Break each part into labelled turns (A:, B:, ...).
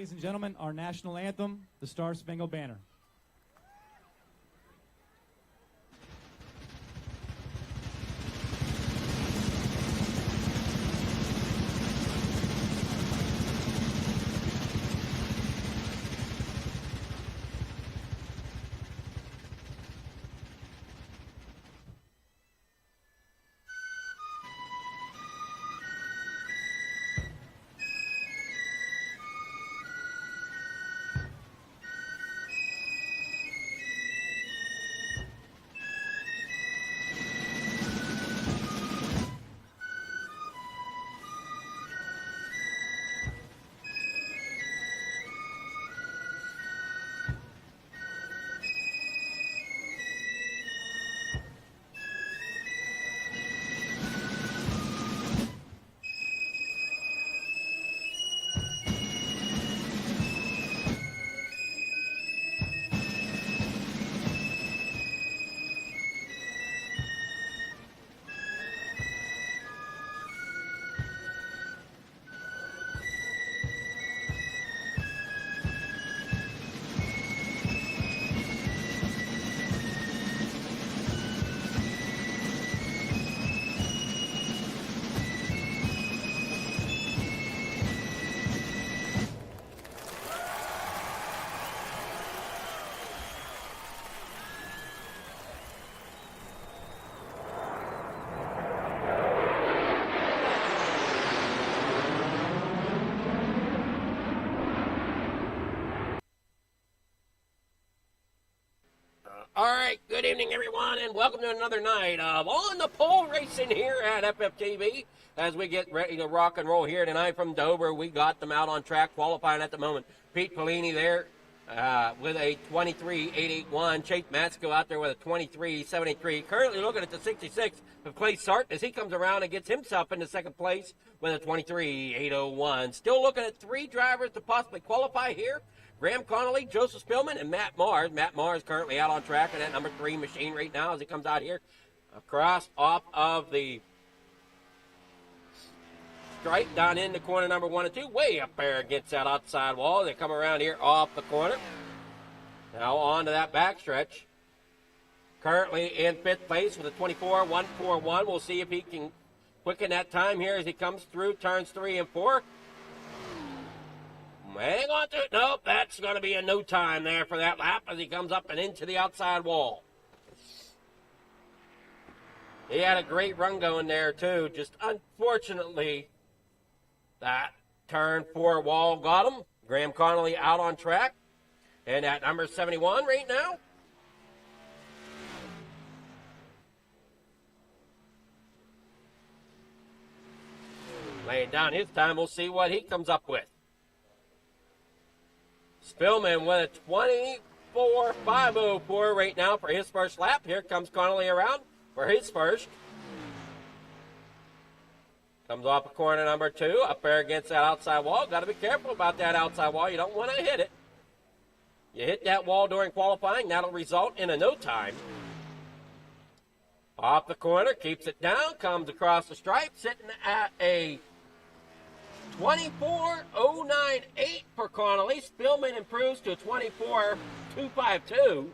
A: ladies and gentlemen, our national anthem, the Star Spangled Banner.
B: All right, good evening, everyone, and welcome to another night of On the Pole Racing here at FFTv. As we get ready to rock and roll here tonight from Dover, we got them out on track qualifying at the moment. Pete Pellini there with a 23.881. Chase Matsko out there with a 23.73. Currently looking at the 66 of Clay Sarton as he comes around and gets himself into second place with a 23.801. Still looking at three drivers to possibly qualify here. Graham Connolly, Joseph Spillman, and Matt Mars. Matt Mars currently out on track in that number 3 machine right now as he comes out here across off of the stripe down into corner number 1 and 2. Way up there against that outside wall. They come around here off the corner. Now on to that backstretch. Currently in 5th place with a 24.141. We'll see if he can quicken that time here as he comes through turns 3 and 4. Hang on to it. Nope, that's going to be a no time there for that lap as he comes up and into the outside wall. He had a great run going there, too. Just unfortunately, that turn 4 wall got him. Graham Connolly out on track. And at number 71 right now. Laying down his time, we'll see what he comes up with. Spillman with a 24.504 right now for his first lap. Here comes Connolly around for his first. Comes off of corner number 2, up there against that outside wall. Got to be careful about that outside wall. You don't want to hit it. You hit that wall during qualifying, that'll result in a no time. Off the corner, keeps it down, comes across the stripe, sitting at a 24.098 for Connolly. Spillman improves to a 24.252.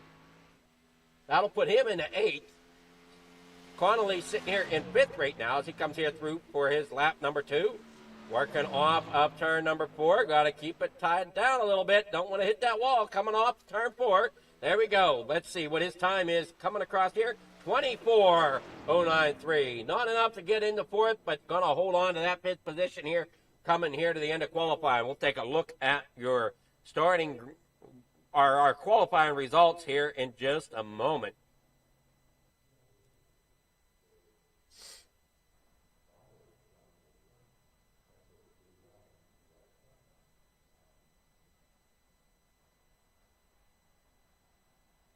B: That'll put him into 8th. Connolly sitting here in 5th right now as he comes here through for his lap number 2. Working off of turn number 4. Got to keep it tied down a little bit. Don't want to hit that wall coming off turn 4. There we go. Let's see what his time is coming across here. 24.093. Not enough to get into 4th, but going to hold on to that 5th position here. Coming here to the end of qualifying. We'll take a look at your our qualifying results here in just a moment.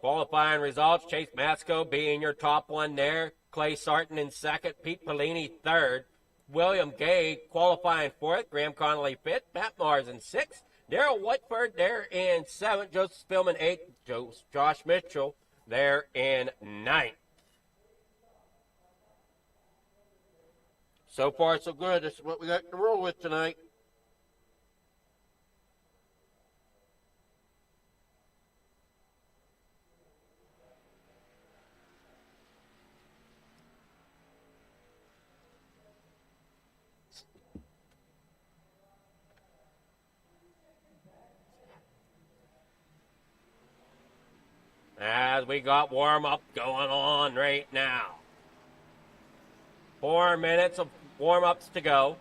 B: Qualifying results, Chase Matsko being your top one there. Clay Sarton in 2nd, Pete Pellini 3rd. William Gay qualifying 4th, Graham Connolly 5th, Matt Mars in 6th, Darrell Whitford there in 7th, Joseph Spillman 8th, Josh Mitchell there in 9th. So far so good. This is what we got to roll with tonight. as we got warm-up going on right now. 4 minutes of warm-ups to go.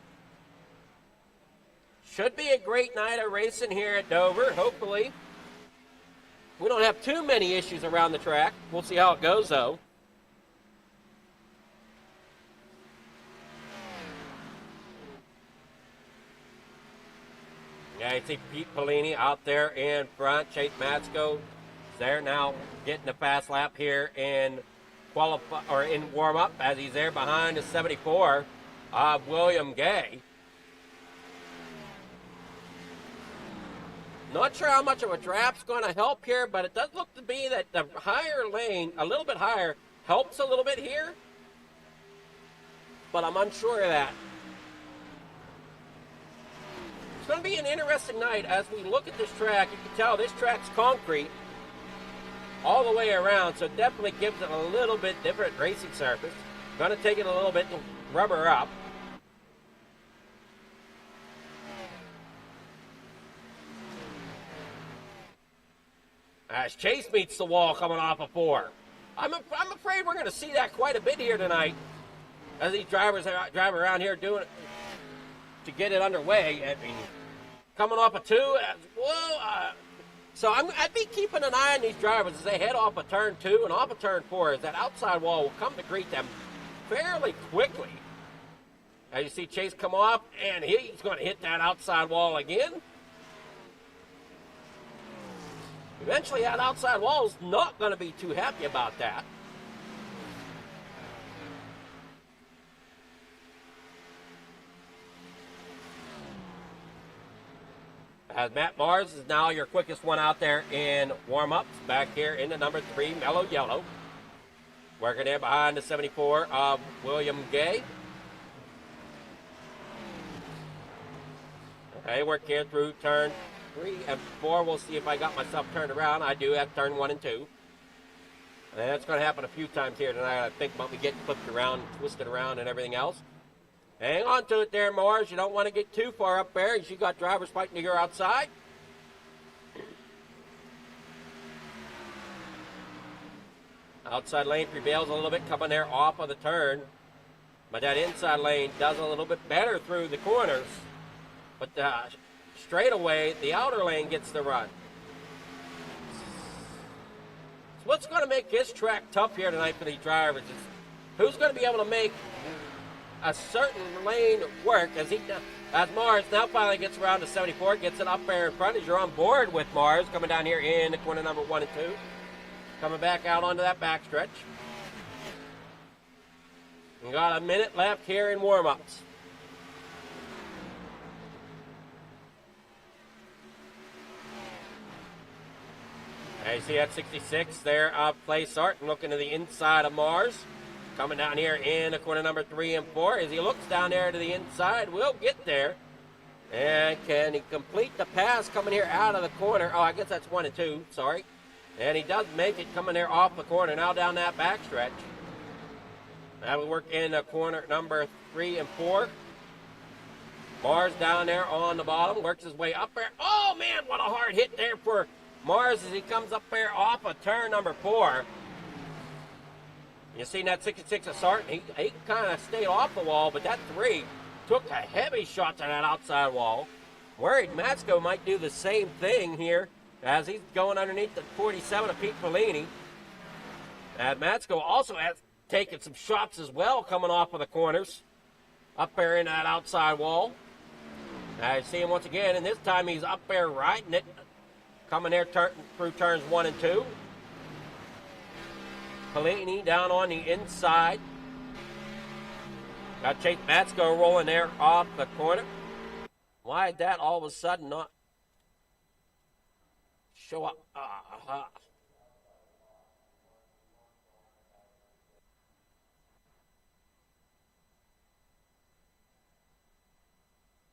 B: Should be a great night of racing here at Dover, hopefully. We don't have too many issues around the track. We'll see how it goes, though. Yeah, you see Pete Pellini out there in front. Chase Matsko is there now, getting a fast lap here in warm-up as he's there behind the 74 of William Gay. Not sure how much of a draft's going to help here, but it does look to be that the higher lane, a little bit higher, helps a little bit here. But I'm unsure of that. It's going to be an interesting night as we look at this track. You can tell this track's concrete all the way around, so it definitely gives it a little bit different racing surface. Going to take it a little bit to rubber up. As Chase meets the wall coming off of 4. I'm afraid we're going to see that quite a bit here tonight as these drivers drive around here doing it to get it underway. I mean, coming off of 2. So I'd be keeping an eye on these drivers as they head off of turn 2 and off of turn 4 as that outside wall will come to greet them fairly quickly. As you see Chase come off, and he's going to hit that outside wall again. Eventually, that outside wall is not going to be too happy about that. As Matt Mars is now your quickest one out there in warm-ups. Back here in the number 3, Mellow Yellow. Working there behind the 74 of William Gay. Okay, work here through turn 3 and 4. We'll see if I got myself turned around. I do have turn 1 and 2. And that's going to happen a few times here tonight. I think about me getting flipped around, twisted around, and everything else. Hang on to it there, Mars. You don't want to get too far up there as you got drivers fighting to your outside. Outside lane prevails a little bit coming there off of the turn. But that inside lane does a little bit better through the corners. But straightaway, the outer lane gets the run. So what's going to make this track tough here tonight for these drivers is who's going to be able to make a certain lane work as Mars now finally gets around to 74, gets it up there in front as you're on board with Mars coming down here in the corner number 1 and 2. Coming back out onto that backstretch. We got a minute left here in warm-ups. You see that 66 there of Clay Sarton looking to the inside of Mars. Coming down here in the corner number 3 and 4. As he looks down there to the inside, we'll get there. And can he complete the pass coming here out of the corner? Oh, I guess that's 1 and 2, sorry. And he does make it coming there off the corner, now down that backstretch. Now we work in the corner number 3 and 4. Mars down there on the bottom, works his way up there. Oh, man, what a hard hit there for Mars as he comes up there off of turn number 4. You seen that 66 of Sarton? He kind of stayed off the wall, but that 3 took a heavy shot to that outside wall. Worried Matsko might do the same thing here as he's going underneath the 47 of Pete Pellini. And Matsko also has taken some shots as well coming off of the corners up there in that outside wall. I see him once again, and this time he's up there riding it, coming there through turns 1 and 2. Pellini down on the inside. Got Chase Matsko rolling there off the corner. Why did that all of a sudden not show up?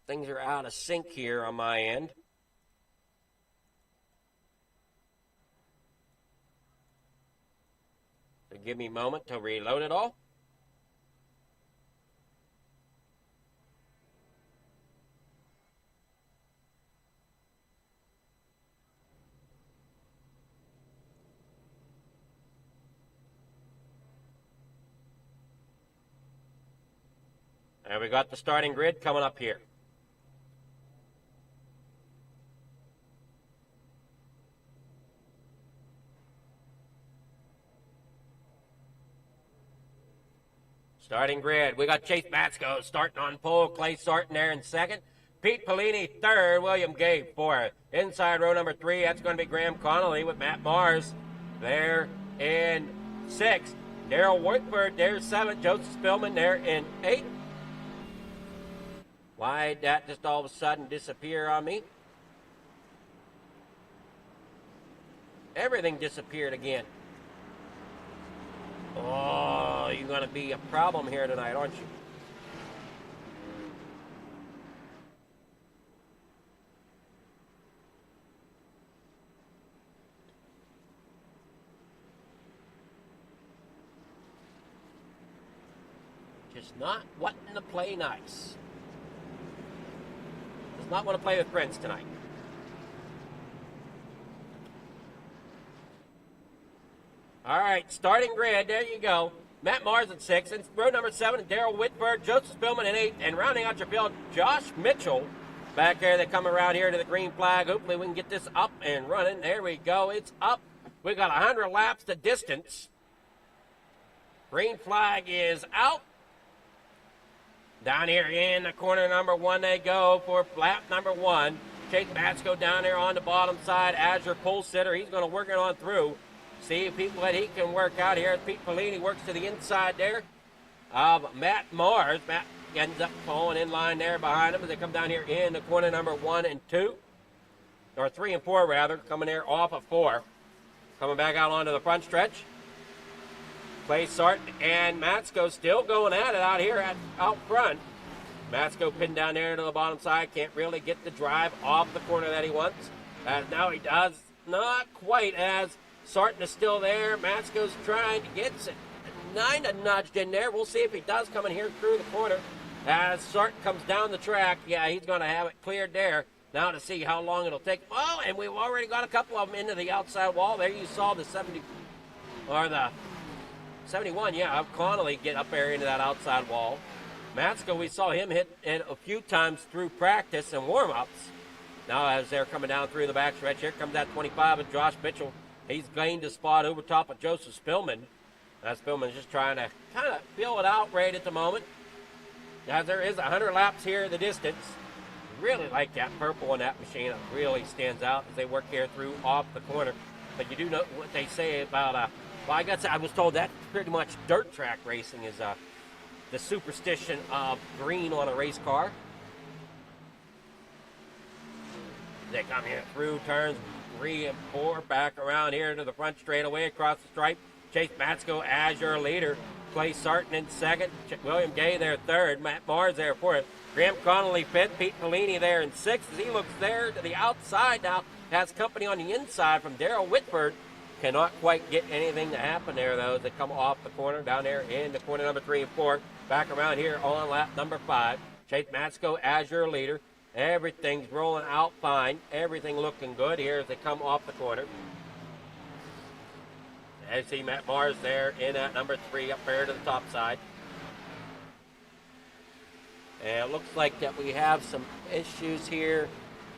B: Things are out of sync here on my end. So give me a moment to reload it all. And we got the starting grid coming up here. Starting grid. We got Chase Matsko starting on pole. Clay Sarton there in second. Pete Pellini third. William Gay fourth. Inside row number 3, that's going to be Graham Connolly with Matt Mars there in 6th. Daryl Whitford there 7th. Joseph Spillman there in 8th. Why'd that just all of a sudden disappear on me? Everything disappeared again. Oh, you're going to be a problem here tonight, aren't you? Just not wanting to play nice. Does not want to play with friends tonight. All right, starting grid, there you go. Matt Mars at 6th, and row number 7, Daryl Whitford, Joseph Spillman at 8th, and rounding out your field, Josh Mitchell back there. They come around here to the green flag. Hopefully we can get this up and running. There we go. It's up. We got 100 laps to distance. Green flag is out. Down here in the corner number 1 they go for lap number 1. Chase Matsko down there on the bottom side. Azure pole sitter. He's going to work it on through. See what he can work out here. Pete Pellini works to the inside there of Matt Mars. Matt ends up falling in line there behind him as they come down here in the corner number 1 and 2. Or 3 and 4 rather. Coming there off of 4. Coming back out onto the front stretch. Clay Sarton and Matsko still going at it out here out front. Matsko pinned down there to the bottom side. Can't really get the drive off the corner that he wants. Now he does. Not quite, as Sarton is still there. Matsko's trying to get it kind of nudged in there. We'll see if he does come in here through the corner. As Sarton comes down the track, yeah, he's going to have it cleared there. Now to see how long it'll take. Oh, and we've already got a couple of them into the outside wall. There you saw the 70, or the 71, yeah, Connolly get up there into that outside wall. Matsko, we saw him hit it a few times through practice and warm-ups. Now as they're coming down through the backstretch, here comes that 25 of Josh Mitchell. He's gained a spot over top of Joseph Spillman. Spillman's just trying to kind of feel it out right at the moment. As there is 100 laps here in the distance. Really like that purple on that machine. It really stands out as they work here through off the corner. But you do know what they say about, well, I was told that pretty much dirt track racing is the superstition of green on a race car. They come here through turns 3 and 4, back around here to the front straightaway across the stripe. Chase Matsko as your leader. Clay Sarton in 2nd. William Gay there 3rd. Matt Mars there 4th. Graham Connolly 5th. Pete Pellini there in 6th. As he looks there to the outside now. Has company on the inside from Daryl Whitford. Cannot quite get anything to happen there, though, as they come off the corner down there in the corner number 3 and 4. Back around here on lap number 5. Chase Matsko as your leader. Everything's rolling out fine. Everything looking good here as they come off the corner. As you see Matt Mars there in at number 3 up there to the top side. And it looks like that we have some issues here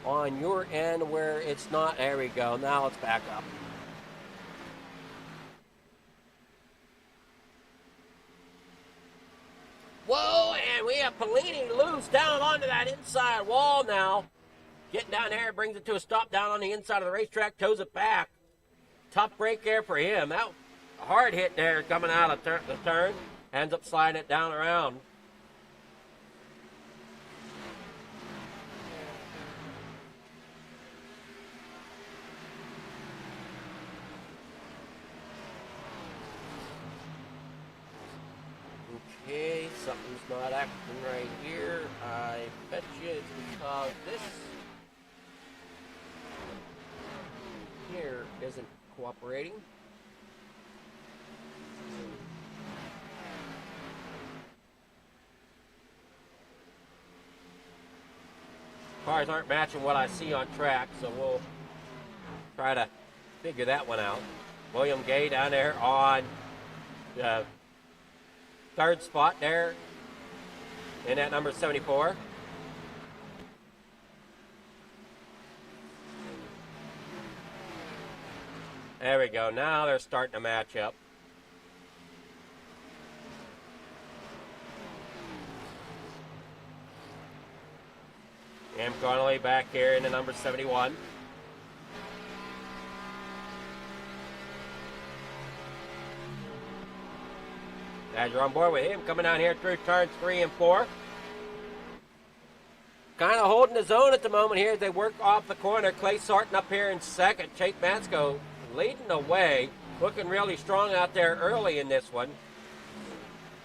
B: on your end where it's not. There we go. Now it's back up. Whoa, and we have Pellini loose down onto that inside wall now. Getting down there, brings it to a stop down on the inside of the racetrack, toes it back. Tough break there for him. That hard hit there coming out of the turn. Ends up sliding it down around. Okay, something's not acting right here. I bet you it's because this here isn't cooperating. Cars aren't matching what I see on track, so we'll try to figure that one out. William Gay down there on the 3rd spot there. in at number 74. There we go. Now they're starting to match up. Cam Connolly back here in the number 71. As you're on board with him, coming down here through turns 3 and 4. Kind of holding his own at the moment here as they work off the corner. Clay Sarton up here in second. Chase Matsko leading the way. Looking really strong out there early in this one.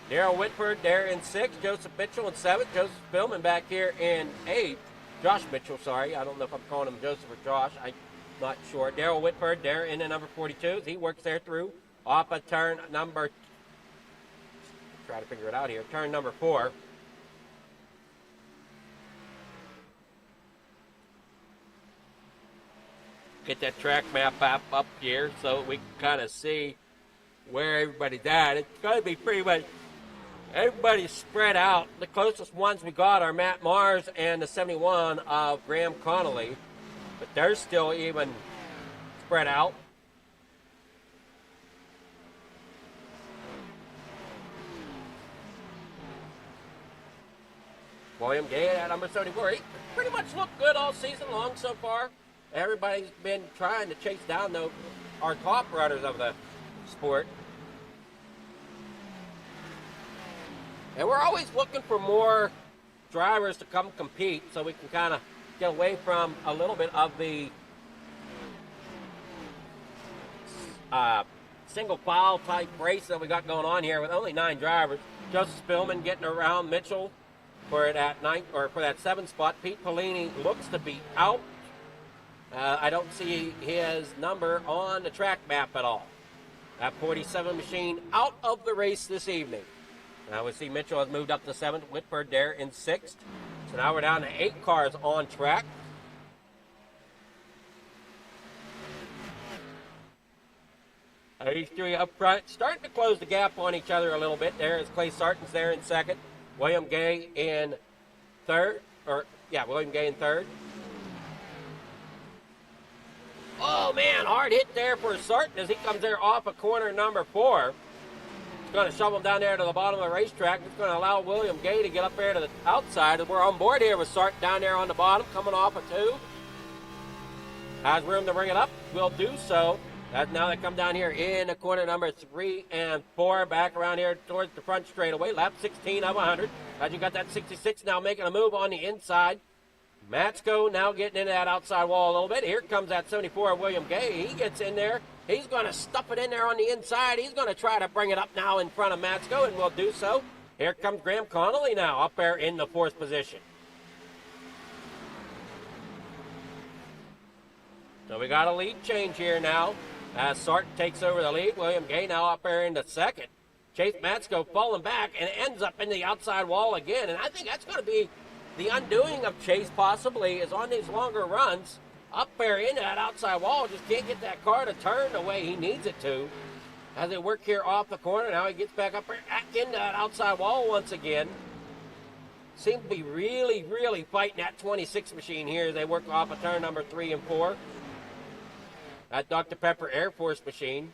B: Daryl Whitford there in 6th. Joseph Mitchell in 7th. Joseph Spillman back here in 8th. Josh Mitchell, sorry. I don't know if I'm calling him Joseph or Josh. I'm not sure. Daryl Whitford there in the number 42. He works there through off a turn number, try to figure it out here, turn number 4. Get that track map up here so we can kind of see where everybody's at. It's going to be pretty much everybody's spread out. The closest ones we got are Matt Mars and the 71 of Graham Connolly, but they're still even spread out. William Gay at number 74. He pretty much looked good all season long so far. Everybody's been trying to chase down our top runners of the sport. And we're always looking for more drivers to come compete so we can kind of get away from a little bit of the single file type race that we got going on here with only 9 drivers. Joseph Spillman getting around Mitchell for that 9th or for that 7th spot. Pete Polini looks to be out. I don't see his number on the track map at all. That 47 machine out of the race this evening. Now we see Mitchell has moved up to 7th, Whitford there in 6th. So now we're down to 8 cars on track. These 3 up front starting to close the gap on each other a little bit. There is Clay Sarton's there in 2nd. William Gay in 3rd. William Gay in 3rd. Oh, man, hard hit there for Sarton as he comes there off of corner number 4. It's going to shovel him down there to the bottom of the racetrack. It's going to allow William Gay to get up there to the outside. We're on board here with Sarton down there on the bottom, coming off of 2. Has room to bring it up. We'll do so. Now they come down here in the corner number 3 and 4, back around here towards the front straightaway. Lap 16 of 100. As you got that 66 now making a move on the inside. Matsko now getting into that outside wall a little bit. Here comes that 74 of William Gay. He gets in there. He's going to stuff it in there on the inside. He's going to try to bring it up now in front of Matsko, and will do so. Here comes Graham Connolly now up there in the 4th position. So we got a lead change here now as Sarton takes over the lead. William Gay now up there in the 2nd. Chase Matsko falling back and ends up in the outside wall again. And I think that's going to be the undoing of Chase possibly, is on these longer runs, up there into that outside wall, just can't get that car to turn the way he needs it to. As they work here off the corner, now he gets back up there, back into that outside wall once again. Seems to be really, really fighting that 26 machine here as they work off of turn number 3 and 4. That Dr. Pepper Air Force machine.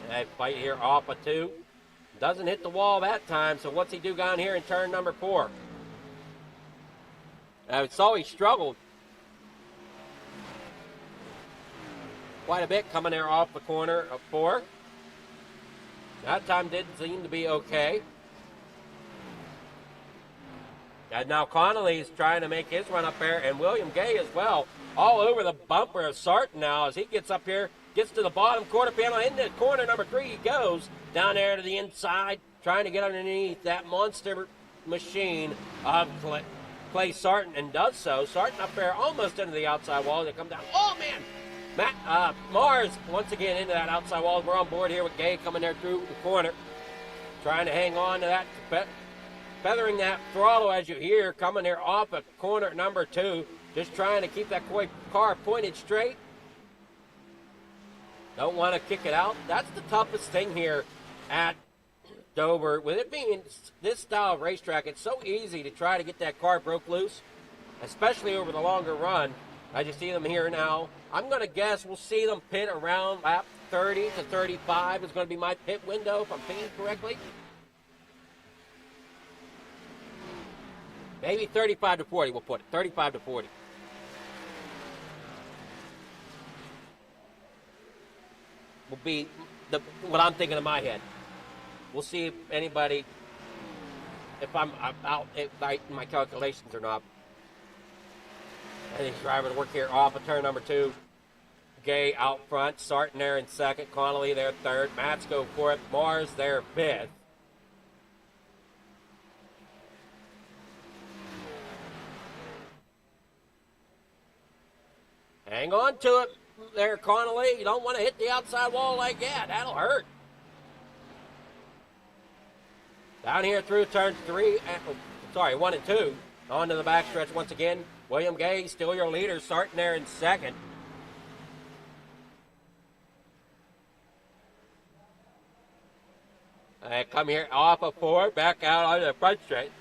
B: That fight here off of 2. Doesn't hit the wall that time, so what's he do down here in turn number 4? I saw he struggled quite a bit coming there off the corner of 4. That time did seem to be okay. And now Connolly's trying to make his run up there, and William Gay as well, all over the bumper of Sarton now as he gets up here. Gets to the bottom quarter panel, into corner number 3 he goes, down there to the inside, trying to get underneath that monster machine of Clay Sarton, and does so. Sarton up there almost into the outside wall. They come down. Oh, man! Matt Mars once again into that outside wall. We're on board here with Gay coming there through the corner, trying to hang on to that, feathering that throttle as you hear, coming there off of corner number 2. Just trying to keep that car pointed straight. Don't want to kick it out. That's the toughest thing here at Dover. With it being this style of racetrack, it's so easy to try to get that car broke loose, especially over the longer run. I just see them here now. I'm going to guess we'll see them pit around lap 30 to 35 is going to be my pit window, if I'm thinking correctly. Maybe 35 to 40, we'll put it. 35 to 40. Will be what I'm thinking in my head. We'll see if anybody, if I'm out right in my calculations or not. I think driver to work here off of turn number 2. Gay out front, starting there in second. Connolly there third. Matsko fourth. Mars there fifth. Hang on to it there, Connolly. You don't want to hit the outside wall like that. That'll hurt. Down here through turn 1 and 2. On to the backstretch once again. William Gay, still your leader, starting there in second. Come here off of 4, back out on the front straight.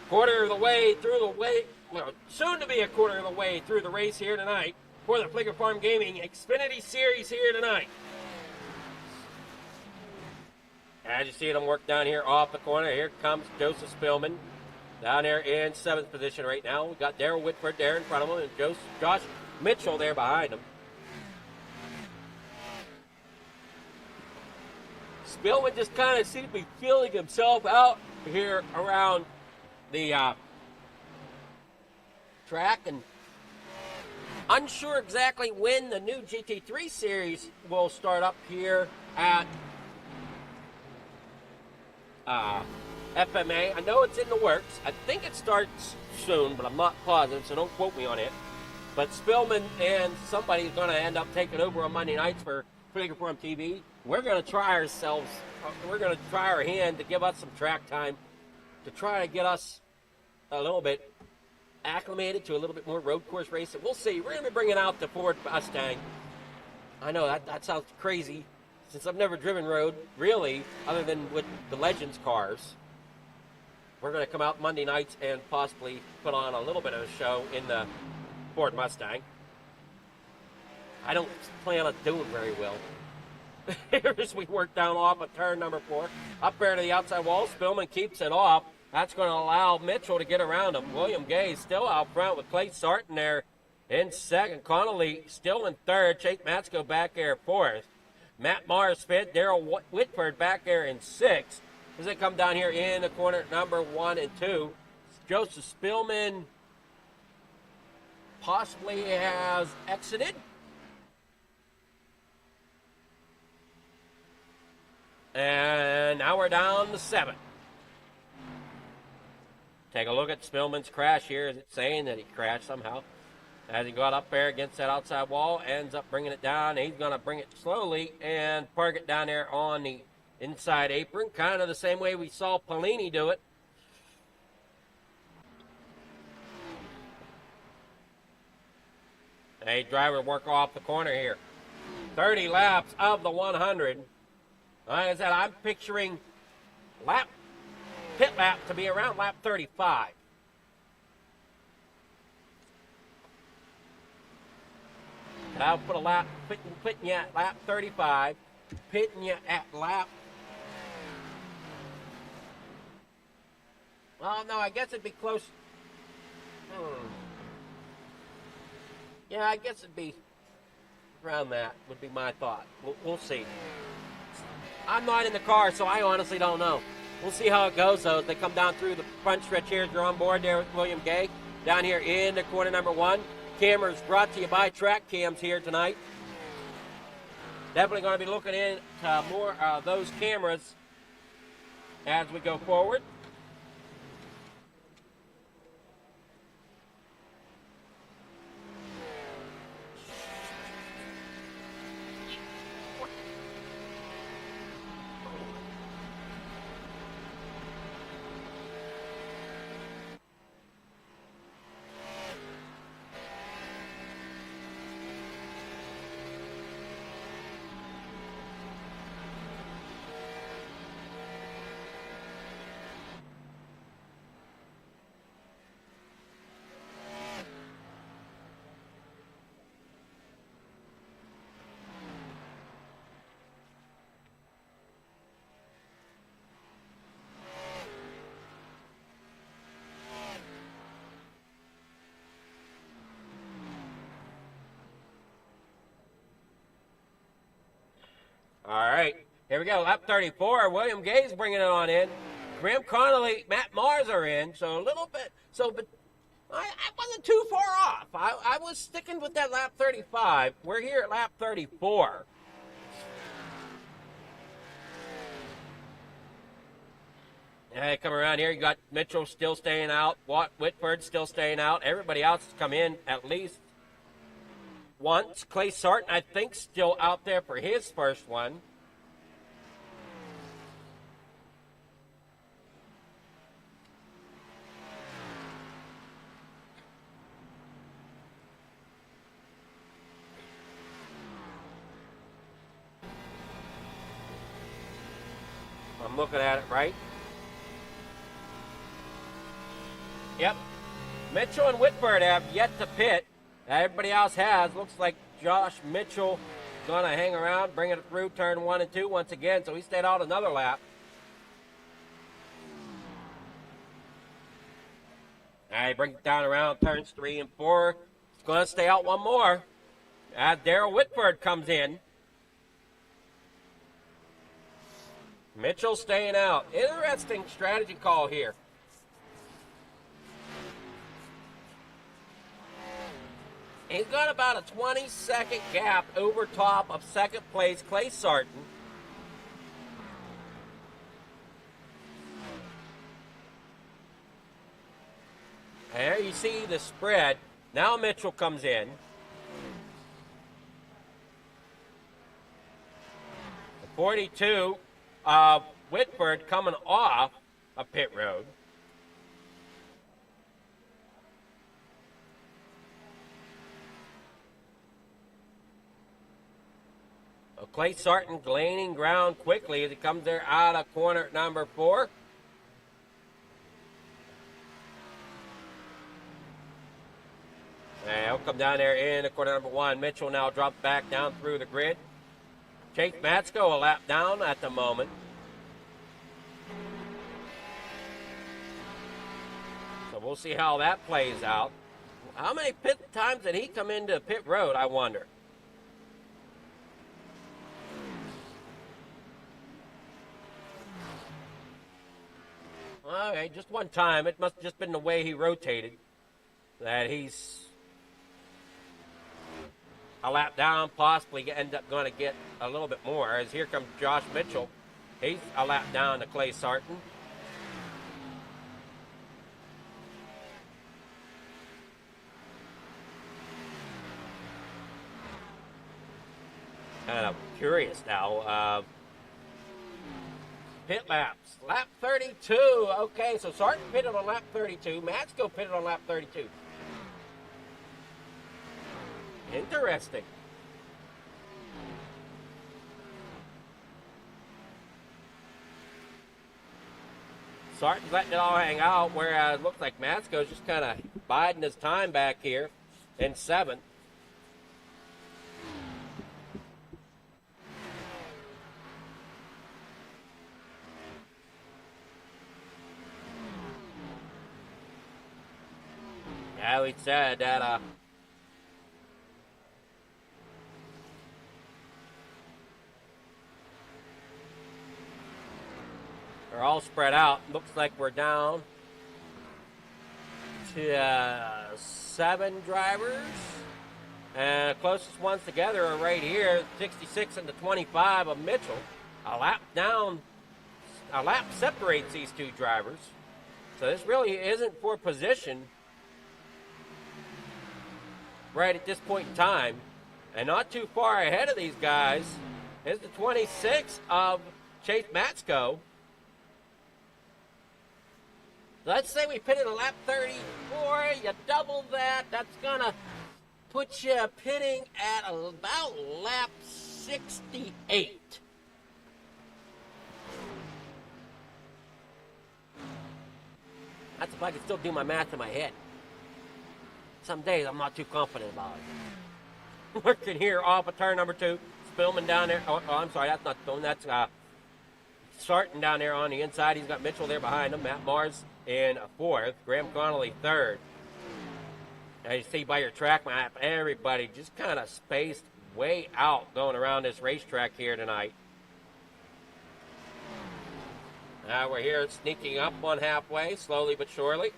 B: Quarter of the way through the way, well, soon to be a quarter of the way through the race here tonight for the Flicker Farm Gaming Xfinity Series here tonight. As you see them work down here off the corner, here comes Joseph Spillman. Down there in 7th position right now. We've got Darrell Whitford there in front of him and Josh Mitchell there behind him. Spillman just kind of seems to be feeling himself out here around the track, and unsure exactly when the new GT3 series will start up here at FMA. I know it's in the works. I think it starts soon, but I'm not positive, so don't quote me on it. But Spillman and somebody's going to end up taking over on Monday nights for Flicker Farm TV. We're going to try ourselves. We're going to try our hand to give us some track time to try to get us a little bit acclimated to a little bit more road course racing. We'll see. We're going to be bringing out the Ford Mustang. I know that sounds crazy, since I've never driven road, really, other than with the Legends cars. We're going to come out Monday nights and possibly put on a little bit of a show in the Ford Mustang. I don't plan on doing very well. As we work down off of turn number 4. Up there to the outside wall. Spillman keeps it off. That's going to allow Mitchell to get around him. William Gay still out front with Clay Sarton there in second. Connolly still in third. Chase Matsko back there fourth. Matt Mars fifth. Darrell Whitford back there in sixth. As they come down here in the corner number 1 and 2. Joseph Spillman possibly has exited. And now we're down to 7. Take a look at Spillman's crash here. Is it saying that he crashed somehow? As he got up there against that outside wall, ends up bringing it down. He's going to bring it slowly and park it down there on the inside apron, kind of the same way we saw Polini do it. A driver work off the corner here. 30 laps of the 100. Like I said, I'm picturing pit lap to be around lap 35. I'll put a lap, putting you at lap 35, pitting you at lap. Well, no, I guess it'd be close. Yeah, I guess it'd be around that, would be my thought. We'll see. I'm not in the car, so I honestly don't know. We'll see how it goes, though, as they come down through the front stretch here. You're on board there with William Gay. Down here in the corner number 1. Cameras brought to you by Track Cams here tonight. Definitely going to be looking into more of those cameras as we go forward. All right, here we go. Lap 34. William Gay's bringing it on in. Graham Connolly, Matt Mars are in. So a little bit. But I wasn't too far off. I was sticking with that lap 35. We're here at lap 34. Hey, come around here. You got Mitchell still staying out. Whitford still staying out. Everybody else has come in at least once. Clay Sarton, I think, still out there for his first one. I'm looking at it right. Yep. Mitchell and Whitford have yet to pit. Everybody else has. Looks like Josh Mitchell going to hang around, bring it through turn 1 and 2 once again, so he stayed out another lap. All right, bring it down around turns 3 and 4. He's going to stay out one more as Darrell Whitford comes in. Mitchell staying out. Interesting strategy call here. He's got about a 20-second gap over top of second place Clay Sarton. There you see the spread. Now Mitchell comes in. The 42 of Whitford coming off a pit road. Clay Sarton gaining ground quickly as he comes there out of corner number 4. And he'll come down there in corner number 1. Mitchell now drops back down through the grid. Chase Matsko a lap down at the moment. So we'll see how that plays out. How many pit times did he come into pit road, I wonder? Okay, just one time. It must have just been the way he rotated that he's a lap down, possibly end up going to get a little bit more. As here comes Josh Mitchell. He's a lap down to Clay Sarton. Kind of curious now. Pit laps. Lap 32. Okay, so Sarton pitted on lap 32. Matsko pitted on lap 32. Interesting. Sarton's letting it all hang out, whereas it looks like Matsko's just kind of biding his time back here in 7th. Yeah, we said that they're all spread out. Looks like we're down to 7 drivers. And the closest ones together are right here, 66 and the 25 of Mitchell. A lap down, a lap separates these 2 drivers. So this really isn't for position right at this point in time. And not too far ahead of these guys is the 26 of Chase Matsko. Let's say we pitted a lap 34, you double that, that's gonna put you pitting at about lap 68. That's if I can still do my math in my head. Some days I'm not too confident about it. Working here off of turn number 2. Spillman down there. Oh, I'm sorry, that's not Spillman. That's Sarton down there on the inside. He's got Mitchell there behind him. Matt Mars in 4th. Graham Connolly 3rd. As you see by your track map, everybody just kind of spaced way out going around this racetrack here tonight. Now we're here sneaking up on halfway, slowly but surely.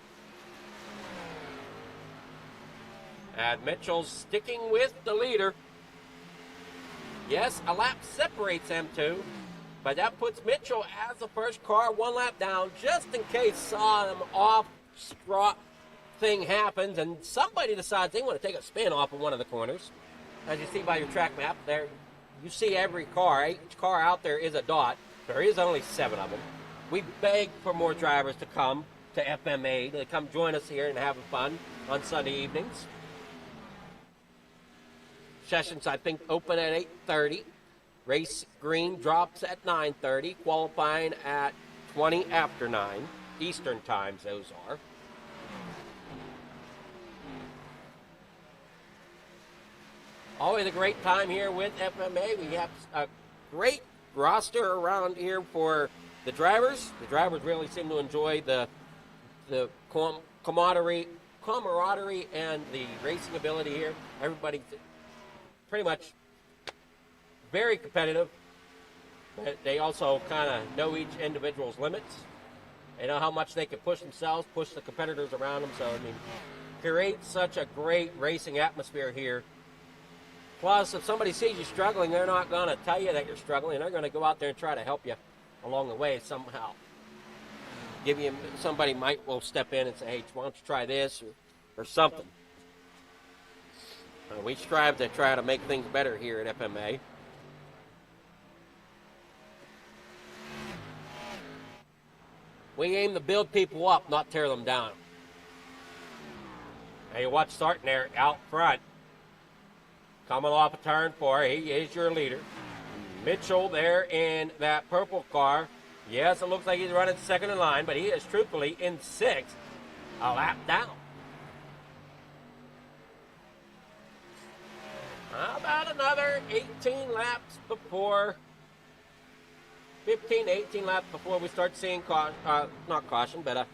B: And Mitchell's sticking with the leader. Yes, a lap separates them two, but that puts Mitchell as the first car 1 lap down, just in case some off-strut thing happens and somebody decides they want to take a spin off of one of the corners. As you see by your track map there, you see every car. Each car out there is a dot. There is only 7 of them. We beg for more drivers to come to FMA, to come join us here and have fun on Sunday evenings. Sessions, I think, open at 8:30. Race green drops at 9:30. Qualifying at 20 after 9. Eastern times those are. Always a great time here with FMA. We have a great roster around here for the drivers. The drivers really seem to enjoy the camaraderie and the racing ability here. Everybody's pretty much very competitive. But they also kind of know each individual's limits. They know how much they can push themselves, push the competitors around them. So, I mean, create such a great racing atmosphere here. Plus, if somebody sees you struggling, they're not going to tell you that you're struggling. They're going to go out there and try to help you along the way somehow. Somebody will step in and say, hey, why don't you try this or something. We strive to try to make things better here at FMA. We aim to build people up, not tear them down. Now you watch Sarton there out front. Coming off a turn 4, he is your leader. Mitchell there in that purple car. Yes, it looks like he's running second in line, but he is truthfully in 6th, a lap down. About another 18 laps before, 15 to 18 laps before we start seeing, not caution, but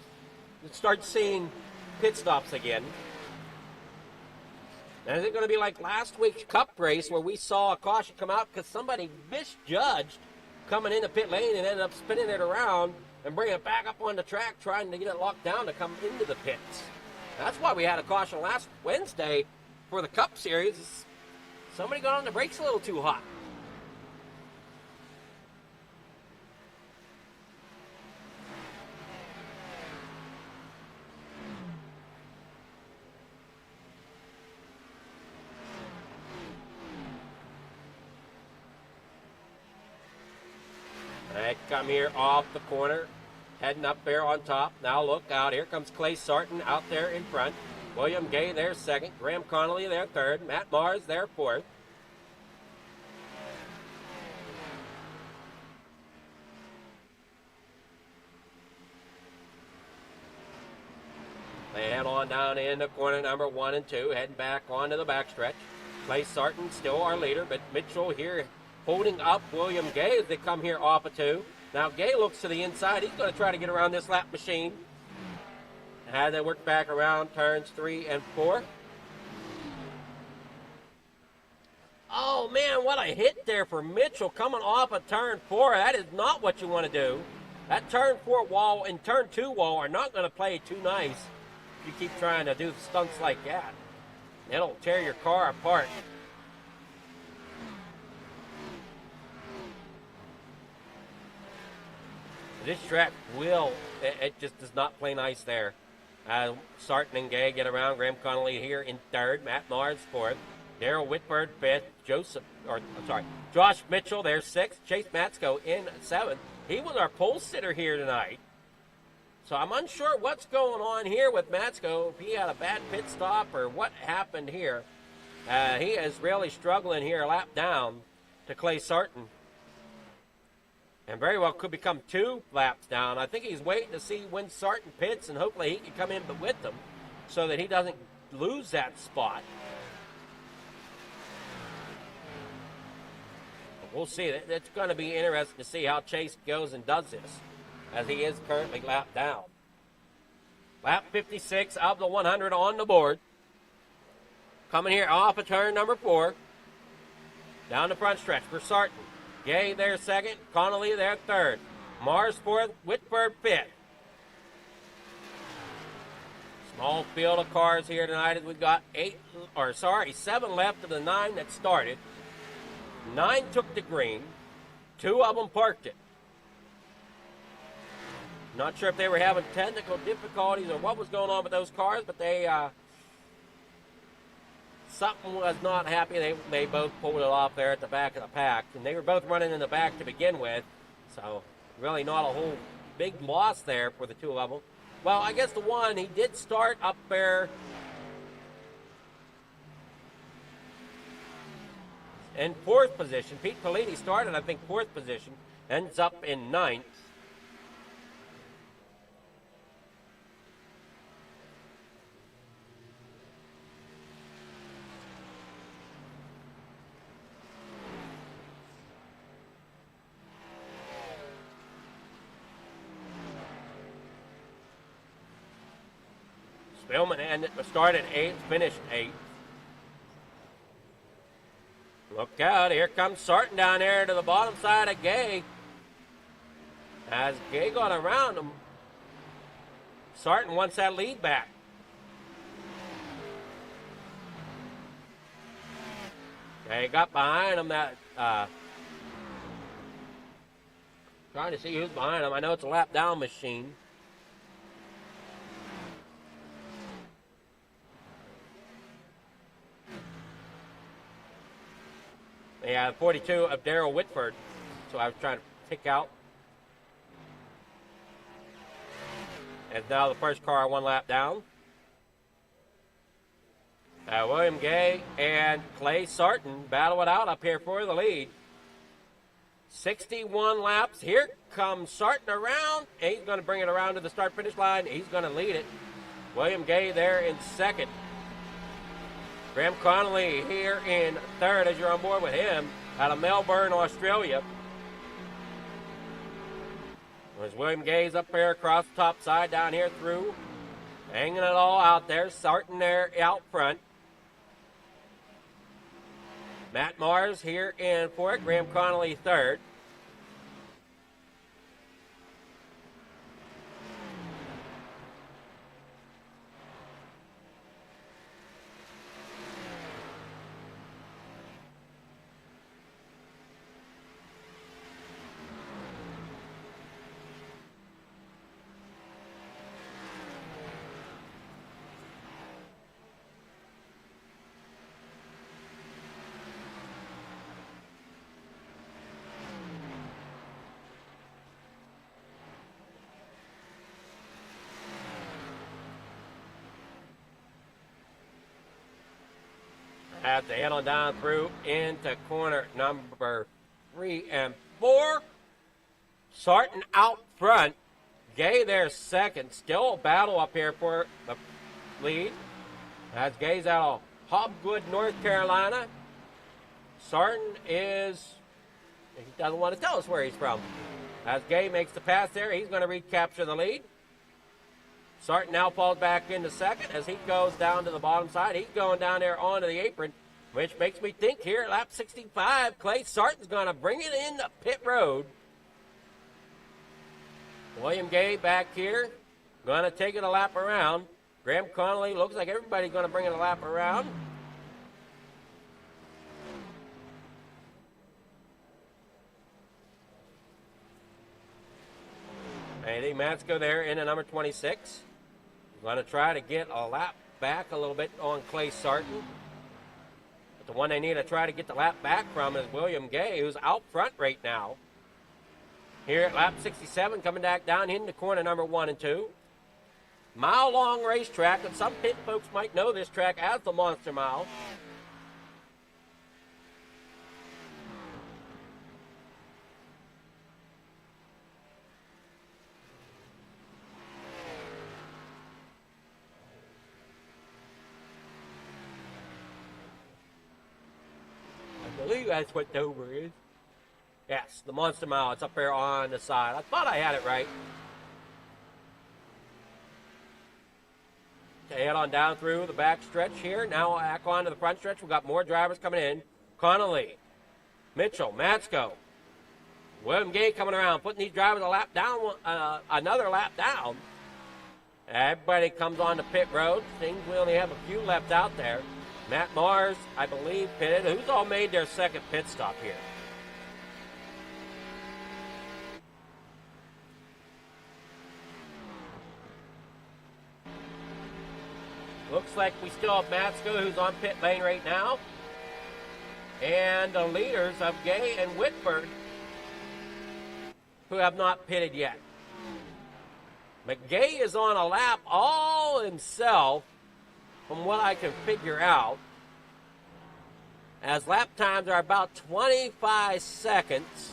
B: start seeing pit stops again. And is it going to be like last week's Cup race where we saw a caution come out because somebody misjudged coming into pit lane and ended up spinning it around and bringing it back up on the track trying to get it locked down to come into the pits? That's why we had a caution last Wednesday for the Cup Series. Somebody got on the brakes a little too hot. They come here off the corner, heading up there on top. Now look out, here comes Clay Sarton out there in front. William Gay there second, Graham Connolly there third, Matt Mars there fourth. They head on down into corner number 1 and 2, heading back onto the backstretch. Clay Sarton still our leader, but Mitchell here holding up William Gay as they come here off of 2. Now Gay looks to the inside. He's going to try to get around this lap machine. As they work back around turns 3 and 4. Oh, man, what a hit there for Mitchell coming off of turn 4. That is not what you want to do. That turn 4 wall and turn 2 wall are not going to play too nice if you keep trying to do stunts like that. It'll tear your car apart. This track it just does not play nice there. Sarton and Gay get around. Graham Connolly here in 3rd. Matt Mars 4th. Darrell Whitbird 5th. Josh Mitchell there 6th. Chase Matsko in 7th. He was our pole sitter here tonight. So I'm unsure what's going on here with Matsko. If he had a bad pit stop or what happened here. He is really struggling here a lap down to Clay Sarton. And very well could become 2 laps down. I think he's waiting to see when Sarton pits, and hopefully he can come in with them so that he doesn't lose that spot. But we'll see. It's going to be interesting to see how Chase goes and does this, as he is currently lapped down. Lap 56 of the 100 on the board. Coming here off of turn number 4. Down the front stretch for Sarton. Gay there 2nd, Connolly there 3rd. Mars fourth, Whitford fifth. Small field of cars here tonight as we've got 7 left of the 9 that started. 9 took the green. 2 of them parked it. Not sure if they were having technical difficulties or what was going on with those cars, but they something was not happy. They both pulled it off there at the back of the pack, and they were both running in the back to begin with, so really not a whole big loss there for the 2 of them. Well, I guess the one, he did start up there in 4th position. Pete Politi started, I think, 4th position, ends up in 9th. Spillman started 8th, finished 8th. Look out, here comes Sarton down there to the bottom side of Gay. As Gay got around him, Sarton wants that lead back. Gay got behind him, trying to see who's behind him. I know it's a lap down machine. Yeah, 42 of Darrell Whitford. So I was trying to pick out. And now the first car 1 lap down. William Gay and Clay Sarton battle it out up here for the lead. 61 laps. Here comes Sarton around. He's going to bring it around to the start-finish line. He's going to lead it. William Gay there in 2nd. Graham Connolly here in 3rd as you're on board with him out of Melbourne, Australia. There's William Gay's up there across the top side down here through. Hanging it all out there. Sarton there out front. Matt Mars here in 4th. Graham Connolly 3rd. Have to head on down through into corner number 3 and 4. Sarton out front. Gay there 2nd. Still a battle up here for the lead. As Gay's out of Hobgood, North Carolina. Sarton he doesn't want to tell us where he's from. As Gay makes the pass there, he's going to recapture the lead. Sarton now falls back into 2nd as he goes down to the bottom side. He's going down there onto the apron, which makes me think here at lap 65, Clay Sarton's going to bring it in the pit road. William Gay back here, going to take it a lap around. Graham Connolly, looks like everybody's going to bring it a lap around. Eddie Matsko there in at number 26. Going to try to get a lap back a little bit on Clay Sarton. But the one they need to try to get the lap back from is William Gay, who's out front right now. Here at lap 67, coming back down into corner number 1 and 2. Mile-long racetrack, and some pit folks might know this track as the Monster Mile. I believe that's what Dover is. Yes, the Monster Mile. It's up there on the side. I thought I had it right. Okay, head on down through the back stretch here. Now back on to the front stretch. We've got more drivers coming in. Connolly, Mitchell, Matsko. William Gay coming around, putting these drivers a lap down, another lap down. Everybody comes on the pit road. Seems we only have a few left out there. Matt Mars, I believe, pitted. Who's all made their second pit stop here? Looks like we still have Matsko, who's on pit lane right now. And the leaders of Gay and Whitford, who have not pitted yet. McGay is on a lap all himself, from what I can figure out, as lap times are about 25 seconds,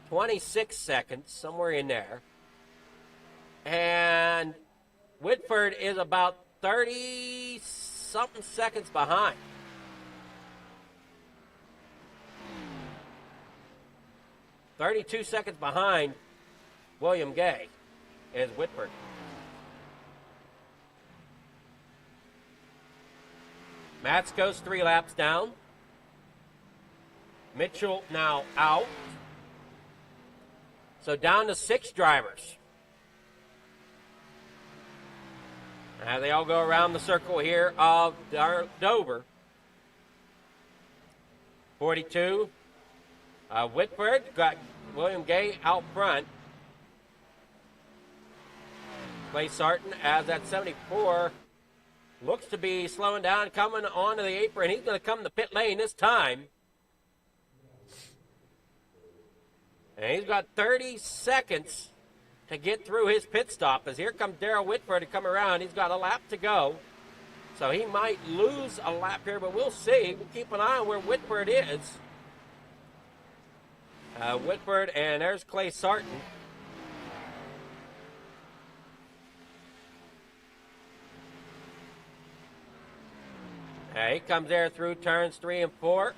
B: 26 seconds, somewhere in there. And Whitford is about 30-something seconds behind. "32 seconds behind William Gay is Whitford. Matsko's 3 laps down. Mitchell now out. So down to 6 drivers. Now they all go around the circle here of Dover. 42. Whitford got William Gay out front. Clay Sarton, as at 74, looks to be slowing down, coming onto the apron. He's going to come to pit lane this time. And he's got 30 seconds to get through his pit stop, as here comes Darrell Whitford to come around. He's got a lap to go. So he might lose a lap here, but we'll see. We'll keep an eye on where Whitford is. Whitford, and there's Clay Sarton. He comes there through turns 3 and 4.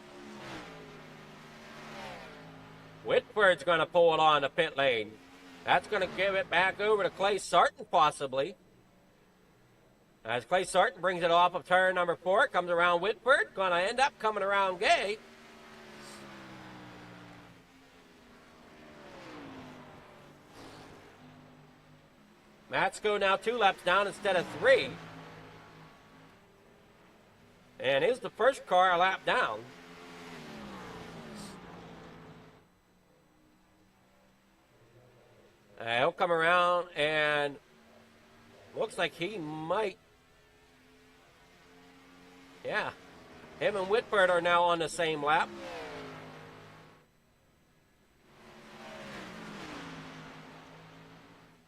B: Whitford's going to pull it on the pit lane. That's going to give it back over to Clay Sarton, possibly. As Clay Sarton brings it off of turn number 4, comes around Whitford, going to end up coming around Gay. Matsko now 2 laps down instead of 3. And is the first car a lap down. He'll come around, and looks like he might. Yeah. Him and Whitford are now on the same lap.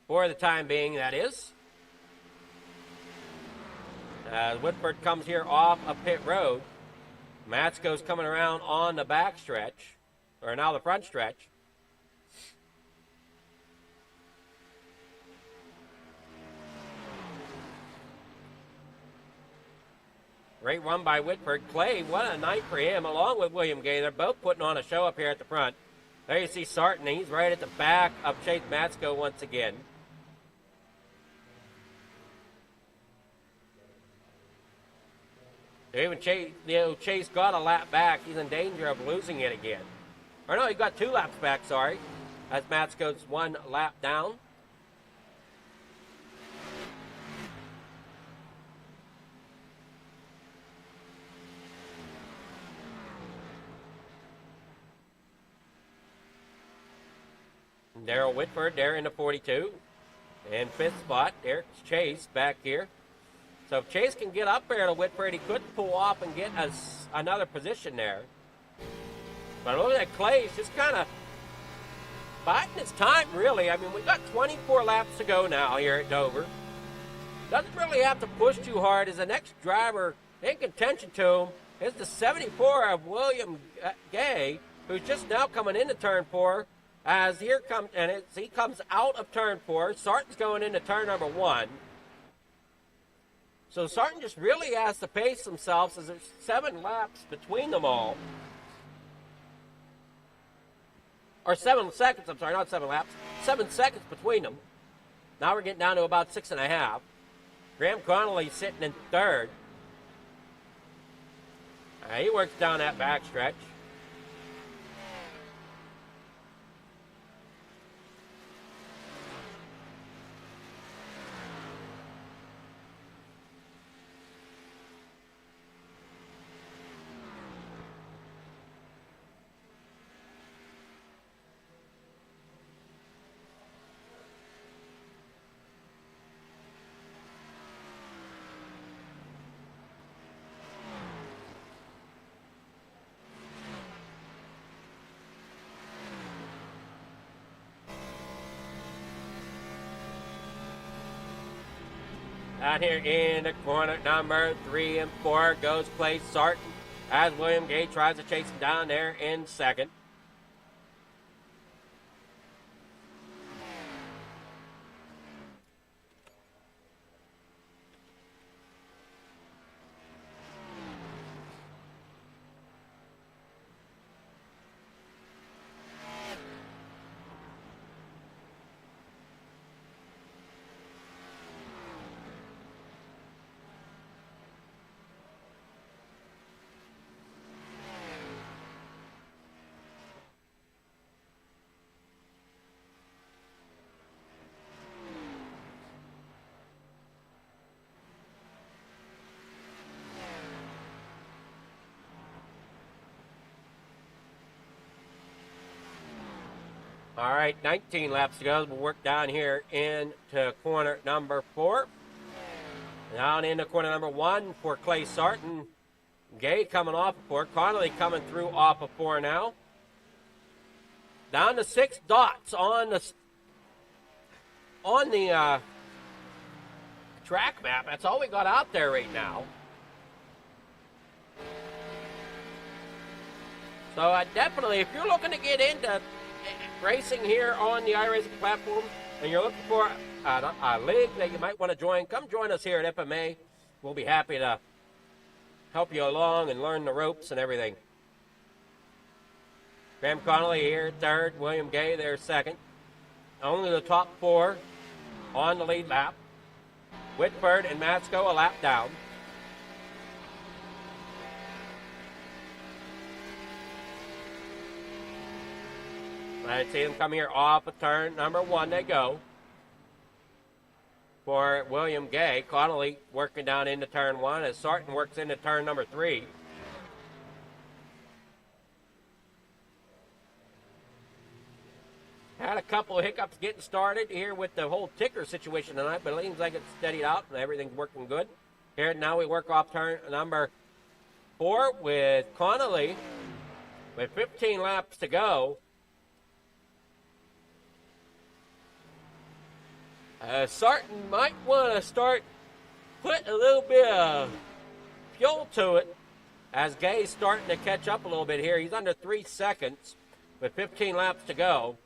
B: For the time being, that is. As Whitford comes here off a pit road, Matsko's coming around on the back stretch, or now the front stretch. Great run by Whitford. Clay, what a night for him, along with William Gay. They're both putting on a show up here at the front. There you see Sarton. He's right at the back of Chase Matsko once again. Even Chase got a lap back. He's in danger of losing it again. Or no, he got 2 laps back, sorry. As Matsko's 1 lap down. Darrell Whitford there in the 42. And 5th spot, there's Chase back here. So if Chase can get up there to Whitford, he could pull off and get us another position there. But look at Clay, he's just kind of biding his time, really. I mean, we've got 24 laps to go now here at Dover. Doesn't really have to push too hard, as the next driver in contention to him is the 74 of William Gay, who's just now coming into turn 4. As here comes, and he comes out of turn 4. Sarton's going into turn number 1. So Sarton just really has to pace himself, as there's 7 laps between them all. Or 7 seconds, I'm sorry, not 7 laps. 7 seconds between them. Now we're getting down to about 6.5. Graham Connolly sitting in 3rd. He works down that back stretch. Out here in the corner number 3 and 4 goes Clay Sarton as William Gay tries to chase him down there in second. All right, 19 laps to go. We'll work down here into corner number 4. Down into corner number 1 for Clay Sarton. Gay coming off of 4. Connolly coming through off of 4 now. Down to 6 dots on the track map. That's all we got out there right now. So definitely, if you're looking to get into racing here on the iRacing platform and you're looking for a league that you might want to join, come join us here at FMA. We'll be happy to help you along and learn the ropes and everything. Graham Connolly here, third. William Gay there, second. Only the top 4 on the lead lap. Whitford and Matsko a lap down. I see them come here off of turn number 1. They go for William Gay. Connolly working down into turn 1 as Sarton works into turn number 3. Had a couple of hiccups getting started here with the whole ticker situation tonight, but it seems like it's steadied out and everything's working good. Here now we work off turn number 4 with Connolly with 15 laps to go. Sarton might want to start putting a little bit of fuel to it as Gay's starting to catch up a little bit here. He's under 3 seconds with 15 laps to go.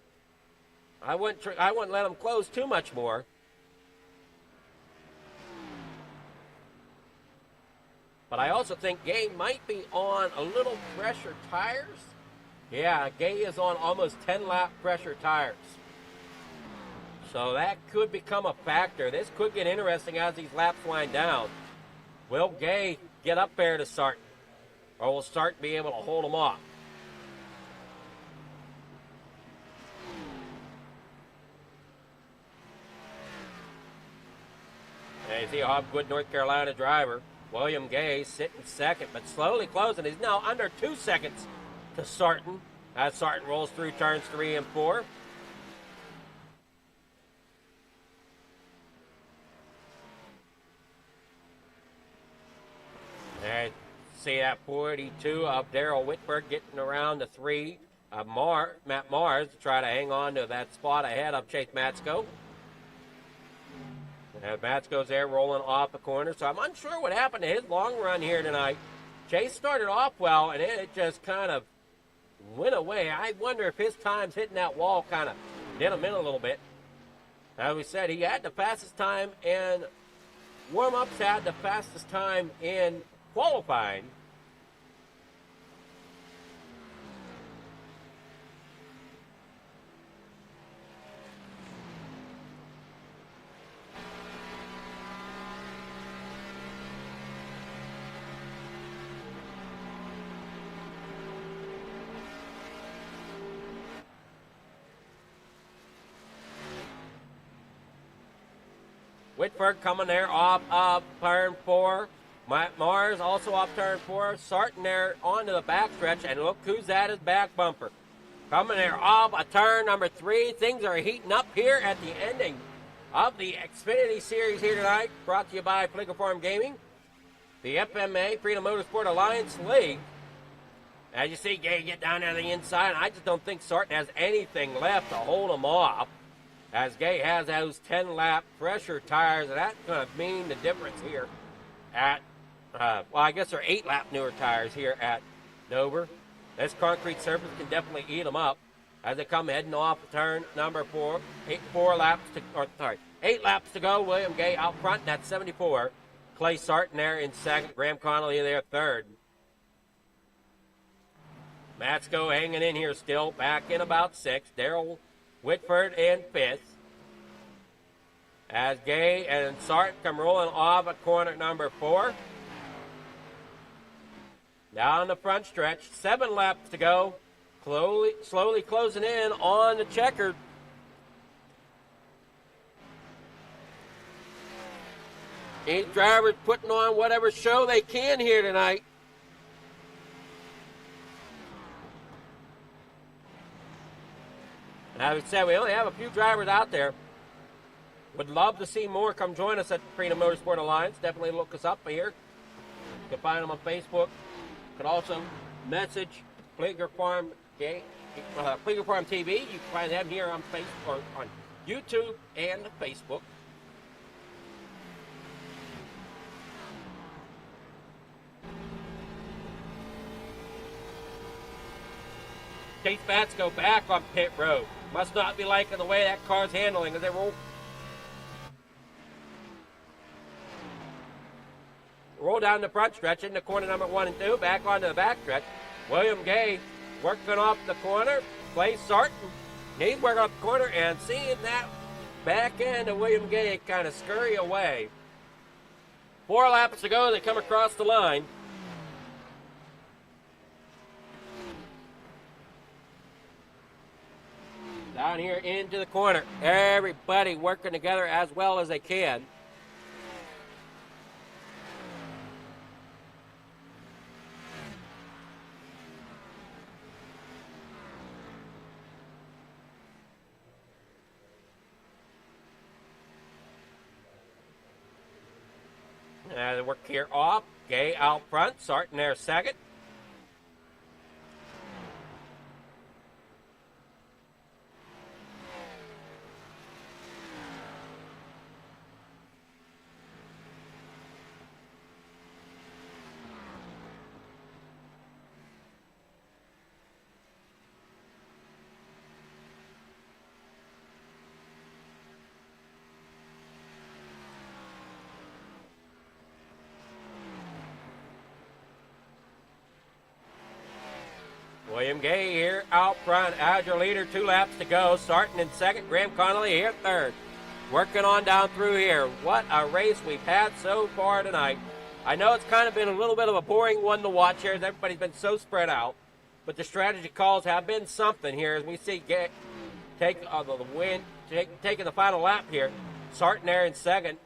B: I wouldn't let him close too much more. But I also think Gay might be on a little pressure tires. Yeah, Gay is on almost 10-lap pressure tires. So that could become a factor. This could get interesting as these laps wind down. Will Gay get up there to Sarton? Or will Sarton be able to hold him off? And you see a Hobgood, North Carolina driver. William Gay sitting second, but slowly closing. He's now under 2 seconds to Sarton as Sarton rolls through turns 3 and 4. And see that 42 of Darrell Whitberg getting around the 3 of Matt Mars to try to hang on to that spot ahead of Chase Matsko. And Matsko's there rolling off the corner, so I'm unsure what happened to his long run here tonight. Chase started off well, and it just kind of went away. I wonder if his times hitting that wall kind of did him in a little bit. As we said, he had the fastest time in warm-ups, had the fastest time in qualifying. Whitford coming there off of turn 4. Matt Mars also off turn 4. Sarton there onto the backstretch, and look who's at his back bumper. Coming there off a turn number 3. Things are heating up here at the ending of the Xfinity Series here tonight, brought to you by Flicker Gaming, the FMA Freedom Motorsport Alliance League. As you see Gay get down there to the inside, and I just don't think Sarton has anything left to hold him off. as Gay has those 10-lap pressure tires, and that's going to mean the difference here at, well, I guess they're 8-lap newer tires here at Dover. This concrete surface can definitely eat them up as they come heading off turn number 4. 8 laps to go. William Gay out front, and that's 74. Clay Sarton there in second. Graham Connolly there third. Matsko hanging in here still, back in about 6th. Daryl Whitford in 5th. As Gay and Sarton come rolling off at corner number 4. Down the front stretch, 7 laps to go. Slowly closing in on the checkered. These drivers putting on whatever show they can here tonight. And as we said, we only have a few drivers out there. Would love to see more come join us at Freedom Motorsport Alliance. Definitely look us up here. You can find them on Facebook. You can also message Pfleger Farm TV. You can find them here on Facebook, or on YouTube and Facebook. Chase Matsko back on pit road. Must not be liking the way that car's handling as they roll down the front stretch into corner number 1 and 2, back onto the back stretch. William Gay working off the corner. Clay Sarton, he's working off the corner, and seeing that back end of William Gay kind of scurry away. 4 laps to go, they come across the line. Down here into the corner. Everybody working together as well as they can. The work here off. Gay out front. Sarton there second. William Gay here out front as your leader, 2 laps to go. Starting in second, Graham Connolly here third. Working on down through here. What a race we've had so far tonight. I know it's kind of been a little bit of a boring one to watch here as everybody's been so spread out. But the strategy calls have been something here as we see Gay take the win, taking the final lap here. Sarton there in second.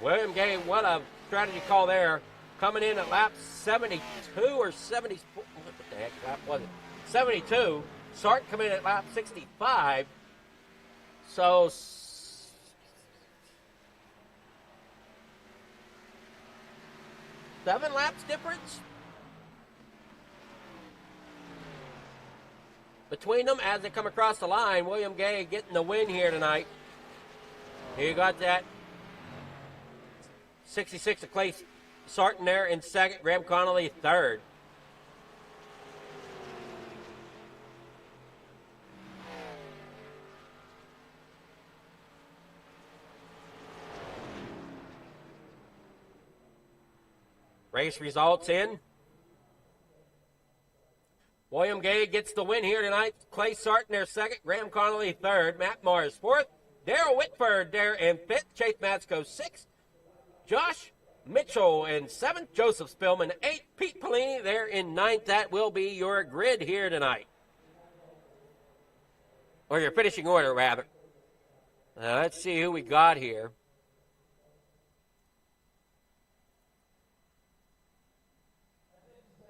B: William Gay, what a strategy call there. Coming in at lap 72 or 74. What the heck lap was it? 72. Sarton coming in at lap 65. So 7 laps difference between them as they come across the line. William Gay getting the win here tonight. Here you got that 66 of Clay Sarton there in second, Graham Connolly third. Race results in. William Gay gets the win here tonight. Clay Sarton there second, Graham Connolly third, Matt Morris fourth, Daryl Whitford there in fifth, Chase Matsko sixth, Josh Mitchell in 7th, Joseph Spillman 8th, Pete Pellini there in 9th. That will be your grid here tonight. Or your finishing order, rather. Let's see who we got here.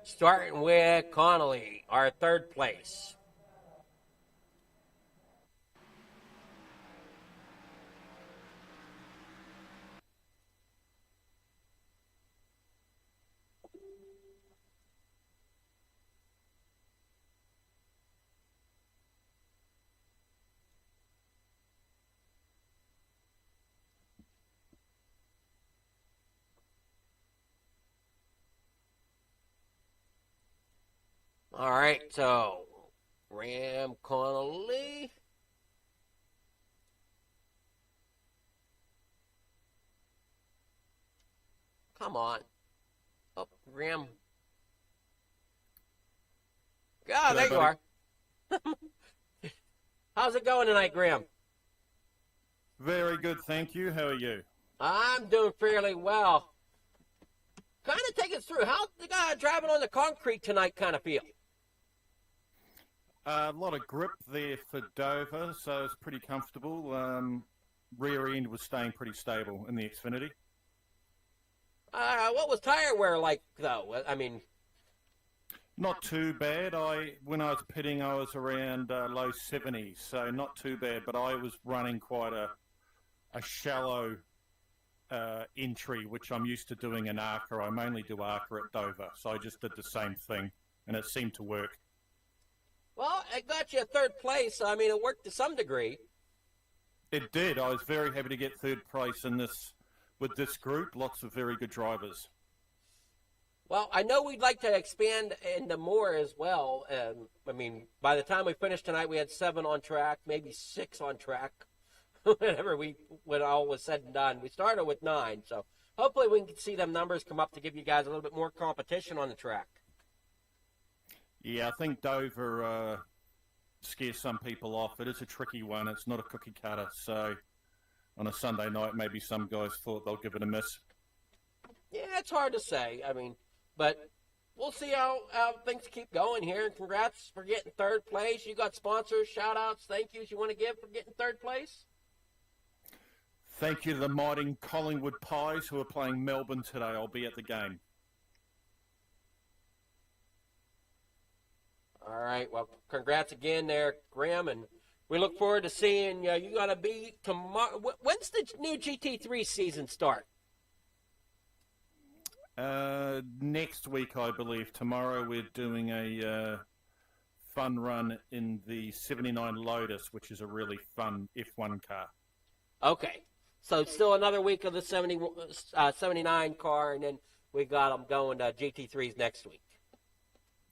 B: Starting with Connolly, our third place. All right, so Graham Connolly. Come on. Oh, Graham. Ah, there
C: G'day,
B: you
C: buddy.
B: are. How's it going tonight, Graham?
C: Very good, thank you. How are you?
B: I'm doing fairly well. Kind of take us through how the guy driving on the concrete tonight kind of feel.
C: A lot of grip there for Dover, so it's pretty comfortable. Rear end was staying pretty stable in the Xfinity.
B: What was tire wear like, though? I mean,
C: Not too bad. When I was pitting, I was around low 70s, so not too bad. But I was running quite a shallow entry, which I'm used to doing in ARCA. I mainly do ARCA at Dover, so I just did the same thing, and it seemed to work.
B: well, it got you a third place. So, I mean, it worked to some degree.
C: It did. I was very happy to get third place with this group. Lots of very good drivers.
B: Well, I know we'd like to expand into more as well. I mean, by the time we finished tonight, we had 7 on track, maybe 6 on track. When all was said and done, we started with 9. So hopefully we can see them numbers come up to give you guys a little bit more competition on the track.
C: Yeah, I think Dover scares some people off. It is a tricky one. It's not a cookie cutter. So on a Sunday night, maybe some guys thought they'll give it a miss.
B: Yeah, it's hard to say. I mean, but we'll see how things keep going here. And congrats for getting third place. You got sponsors, shout-outs, thank yous you want to give for getting third place?
C: Thank you to the mighty Collingwood Pies who are playing Melbourne today. I'll be at the game.
B: All right. Well, congrats again there, Graham, and we look forward to seeing you. You got to be tomorrow. When's the new GT3 season start?
C: Next week, I believe. Tomorrow we're doing a fun run in the 79 Lotus, which is a really fun F1 car.
B: Okay. So still another week of the 79 car, and then we got them going to GT3s next week.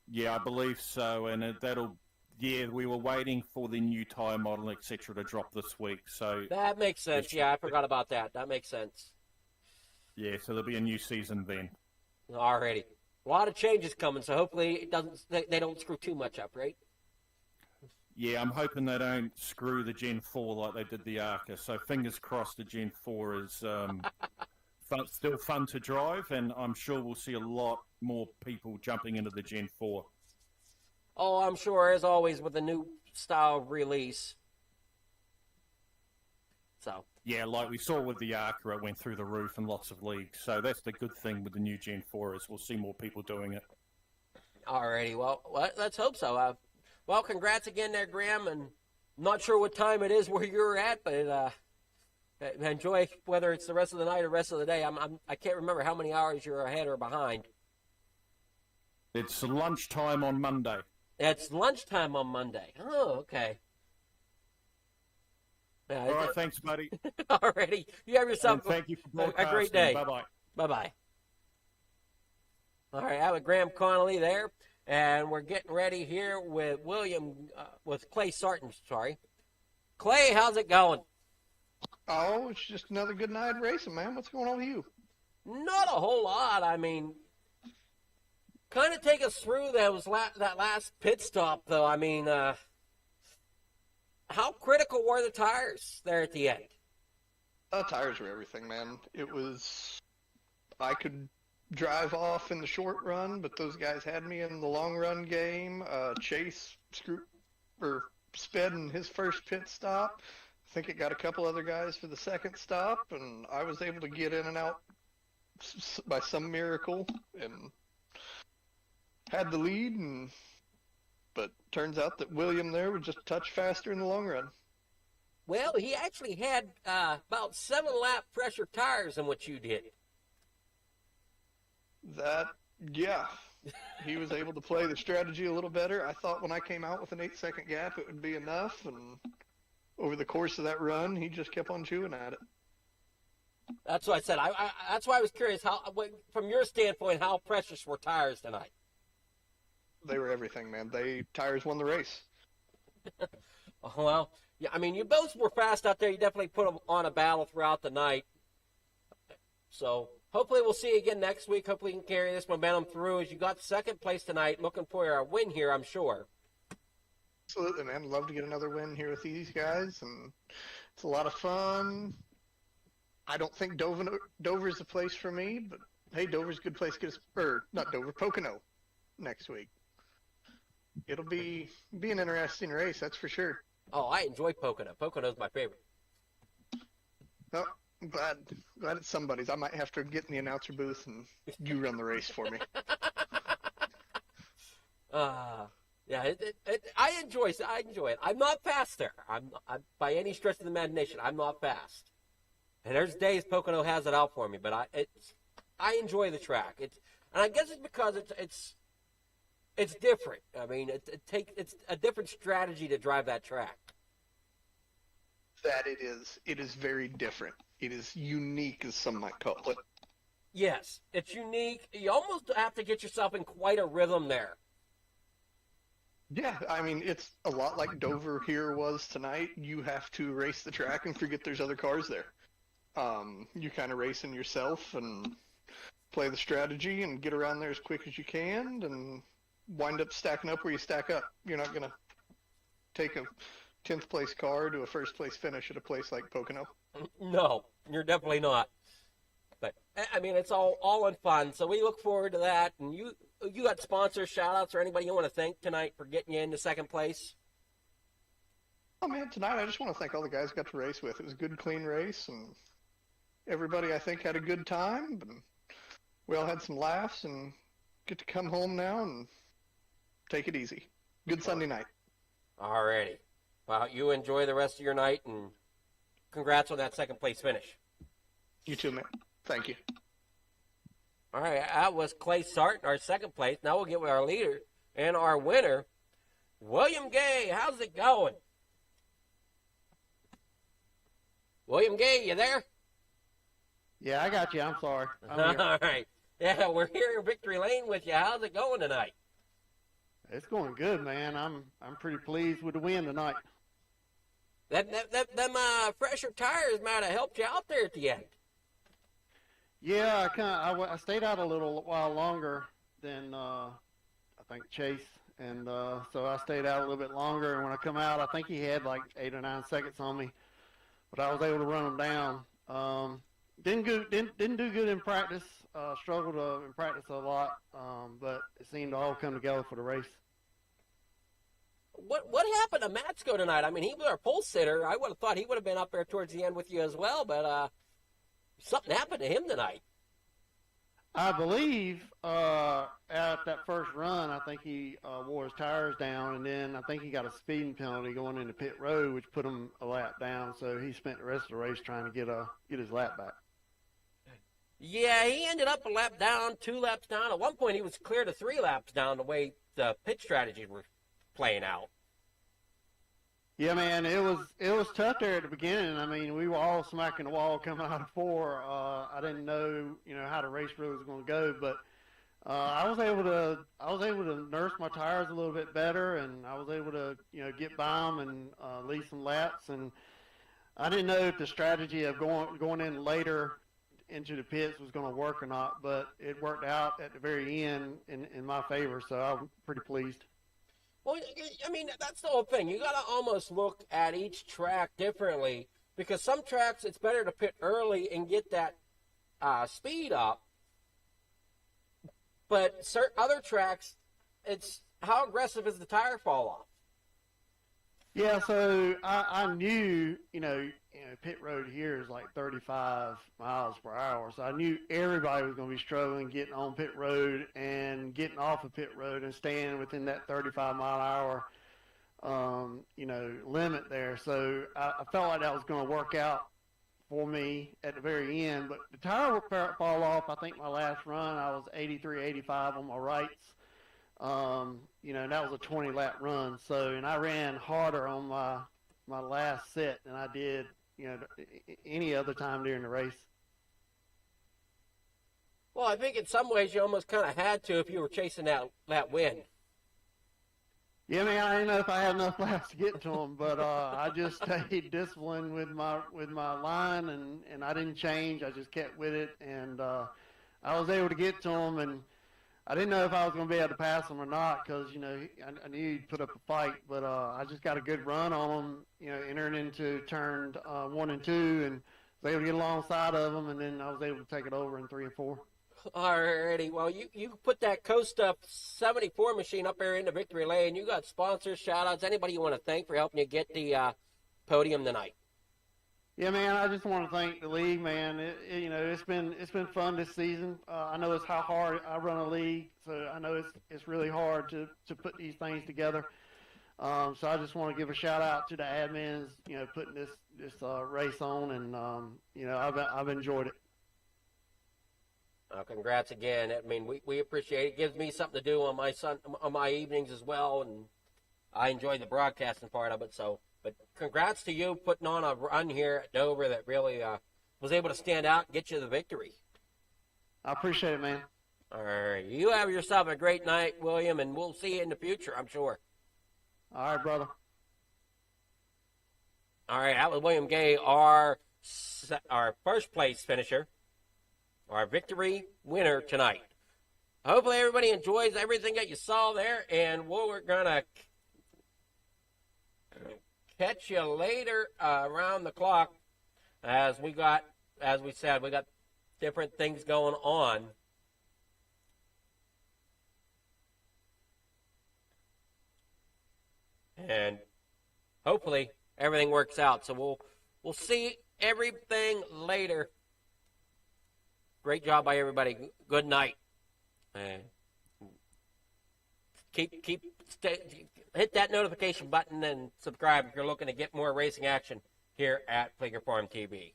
C: Yeah, I believe so, and we were waiting for the new tyre model, etc., to drop this week. So
B: That makes sense. Yeah, I forgot about that. That makes sense.
C: yeah, so there'll be a new season then.
B: Alrighty. A lot of changes coming, so hopefully they don't screw too much up, right?
C: Yeah, I'm hoping they don't screw the Gen 4 like they did the ARCA. So fingers crossed the Gen 4 is still fun to drive, and I'm sure we'll see a lot more people jumping into the Gen 4.
B: Oh, I'm sure, as always, with a new style release. So.
C: Yeah, like we saw with the ARCA, it went through the roof in lots of leagues. So that's the good thing with the new Gen 4 is we'll see more people doing it.
B: Alrighty, well, let's hope so. Well, congrats again there, Graham, and I'm not sure what time it is where you're at, but enjoy whether it's the rest of the night or rest of the day. I can't remember how many hours you're ahead or behind.
C: It's lunchtime on Monday.
B: It's lunchtime on Monday. Oh, okay.
C: All right, thanks, buddy.
B: Alrighty, you have yourself
C: And thank you for
B: a great day.
C: Bye-bye.
B: Bye-bye. All right, I have Graham Connolly there, and we're getting ready here with with Clay Sarton, sorry. Clay, how's it going?
D: Oh, it's just another good night racing, man. What's going on with you?
B: Not a whole lot. I mean, kind of take us through that last pit stop, though. I mean, how critical were the tires there at the end?
D: Tires are everything, man. I could drive off in the short run, but those guys had me in the long run game. Chase sped in his first pit stop. I think it got a couple other guys for the second stop, and I was able to get in and out by some miracle and had the lead. But turns out that William there was just a touch faster in the long run.
B: Well, he actually had about 7-lap pressure tires than what you did.
D: Yeah, he was able to play the strategy a little better. I thought when I came out with an 8-second gap, it would be enough, and over the course of that run, he just kept on chewing at it.
B: That's what I said. That's why I was curious, from your standpoint, how precious were tires tonight?
D: They were everything, man. Tires won the race.
B: Well, yeah, I mean, you both were fast out there. You definitely put them on a battle throughout the night. So hopefully we'll see you again next week. Hopefully you can carry this momentum through as you got second place tonight. Looking for a win here, I'm sure.
D: Absolutely, man. Love to get another win here with these guys, and it's a lot of fun. I don't think Dover's the place for me, but hey, Dover's a good place to get not Dover, Pocono next week. It'll be an interesting race, that's for sure.
B: Oh, I enjoy Pocono. Pocono's my favorite.
D: Oh, I'm glad it's somebody's. I might have to get in the announcer booth and you run the race for me.
B: Yeah, I enjoy it. I'm not fast there. I'm by any stretch of the imagination, I'm not fast. And there's days Pocono has it out for me, but I enjoy the track. And I guess it's because it's different. I mean, it's a different strategy to drive that track.
D: That it is. It is very different. It is unique, as some might call it.
B: Yes, it's unique. You almost have to get yourself in quite a rhythm there.
D: Yeah, I mean, it's a lot like Dover here was tonight. You have to race the track and forget there's other cars there. You kind of racing yourself and play the strategy and get around there as quick as you can and wind up stacking up where you stack up. You're not going to take a 10th place car to a first place finish at a place like Pocono.
B: No, you're definitely not. But, I mean, it's all in fun, so we look forward to that. And you got sponsors, shout-outs, or anybody you want to thank tonight for getting you into second place?
D: Oh, man, tonight I just want to thank all the guys I got to race with. It was a good, clean race, and everybody, I think, had a good time. And we all had some laughs and get to come home now and take it easy. Good Sunday night.
B: All righty. Well, you enjoy the rest of your night, and congrats on that second-place finish.
D: You too, man. Thank you.
B: All right, that was Clay Sarton, our second place. Now we'll get with our leader and our winner, William Gay. How's it going? William Gay, you there?
E: Yeah, I got you. I'm sorry.
B: All right. Yeah, we're here in Victory Lane with you. How's it going tonight?
E: It's going good, man. I'm pretty pleased with the win tonight.
B: Them fresher tires might have helped you out there at the end.
E: Yeah, I stayed out a little while longer than I think Chase, and so I stayed out a little bit longer. And when I come out, I think he had like 8 or 9 seconds on me, but I was able to run him down. Didn't do good in practice. Struggled in practice a lot, but it seemed to all come together for the race.
B: What happened to Matsko tonight? I mean, he was our pole sitter. I would have thought he would have been up there towards the end with you as well, but something happened to him tonight.
E: I believe at that first run, I think he wore his tires down, and then I think he got a speeding penalty going into pit road, which put him a lap down. So he spent the rest of the race trying to get his lap back.
B: Yeah, he ended up a lap down, 2 laps down. At one point, he was clear to 3 laps down the way the pit strategies were playing out.
E: Yeah, man, it was tough there at the beginning. I mean, we were all smacking the wall coming out of 4. I didn't know, how the race really was going to go, but I was able to nurse my tires a little bit better, and I was able to, get by them and lead some laps. And I didn't know if the strategy of going in later into the pits was going to work or not, but it worked out at the very end in my favor, so I'm pretty pleased.
B: Well, I mean, that's the whole thing. You got to almost look at each track differently, because some tracks it's better to pit early and get that speed up, but certain other tracks, it's how aggressive is the tire fall off?
E: Yeah, so I knew, pit road here is like 35 miles per hour. So I knew everybody was going to be struggling getting on pit road and getting off of pit road and staying within that 35-mile-an-hour, limit there. So I felt like that was going to work out for me at the very end. But the tire would fall off. I think my last run, I was 83, 85 on my rights. That was a 20-lap run. So, and I ran harder on my last set than I did, any other time during the race.
B: Well, I think in some ways you almost kind of had to if you were chasing that win.
E: Yeah, man, I didn't know if I had enough laps to get to him, but I just stayed disciplined with my line, and I didn't change. I just kept with it, and I was able to get to him, and I didn't know if I was going to be able to pass him or not because, you know, I knew he'd put up a fight, but I just got a good run on him, you know, entering into turn 1 and 2, and was able to get alongside of him, and then I was able to take it over in 3 and 4.
B: Alrighty, well, you put that Costa 74 machine up there in the victory lane. You got sponsors, shout-outs, anybody you want to thank for helping you get the podium tonight?
E: Yeah, man, I just want to thank the league, man. You know, it's been fun this season. I know it's how hard I run a league, so I know it's really hard to put these things together. So I just want to give a shout out to the admins, you know, putting this race on, and you know, I've enjoyed it.
B: Congrats again. I mean, we appreciate it. It gives me something to do on my evenings as well, and I enjoy the broadcasting part of it. So, but congrats to you putting on a run here at Dover that really was able to stand out and get you the victory.
E: I appreciate it, man.
B: All right, you have yourself a great night, William, and we'll see you in the future, I'm sure.
E: All right, brother.
B: All right, that was William Gay, our first place finisher. Our victory winner tonight. Hopefully everybody enjoys everything that you saw there, and we're going to catch you later around the clock as we said, we got different things going on. And hopefully everything works out. So we'll see everything later. Great job by everybody. Good night. Hit that notification button and subscribe if you're looking to get more racing action here at Fleeger Farm TV.